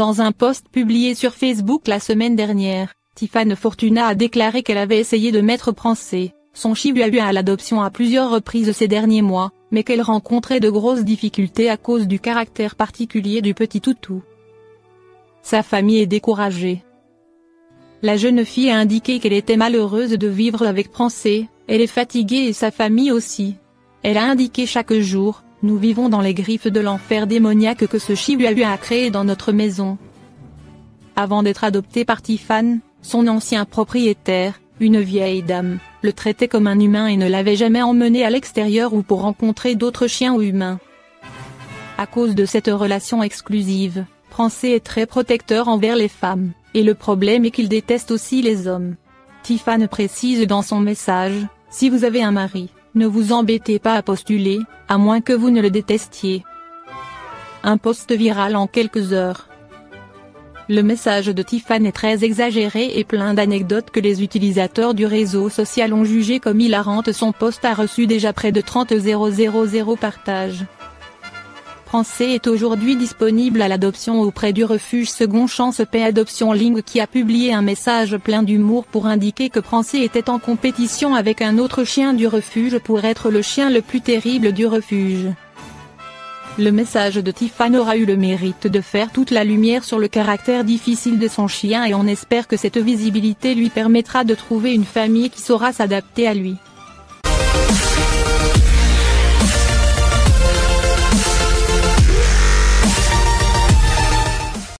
Dans un post publié sur Facebook la semaine dernière, Tiffany Fortuna a déclaré qu'elle avait essayé de mettre Prancé, son chihuahua, à l'adoption à plusieurs reprises ces derniers mois, mais qu'elle rencontrait de grosses difficultés à cause du caractère particulier du petit toutou. Sa famille est découragée. La jeune fille a indiqué qu'elle était malheureuse de vivre avec Prancé, elle est fatiguée et sa famille aussi. Elle a indiqué chaque jour: nous vivons dans les griffes de l'enfer démoniaque que ce chihuahua a créé dans notre maison. Avant d'être adopté par Tiffany, son ancien propriétaire, une vieille dame, le traitait comme un humain et ne l'avait jamais emmené à l'extérieur ou pour rencontrer d'autres chiens ou humains. À cause de cette relation exclusive, Prancé est très protecteur envers les femmes, et le problème est qu'il déteste aussi les hommes. Tiffany précise dans son message: si vous avez un mari, ne vous embêtez pas à postuler, à moins que vous ne le détestiez. Un post viral en quelques heures. Le message de Tiffany est très exagéré et plein d'anecdotes que les utilisateurs du réseau social ont jugé comme hilarantes. Son post a reçu déjà près de 30 000 partages. Prancé est aujourd'hui disponible à l'adoption auprès du refuge Second Chance Paix Adoption Ligne, qui a publié un message plein d'humour pour indiquer que Prancé était en compétition avec un autre chien du refuge pour être le chien le plus terrible du refuge. Le message de Tiffany aura eu le mérite de faire toute la lumière sur le caractère difficile de son chien et on espère que cette visibilité lui permettra de trouver une famille qui saura s'adapter à lui.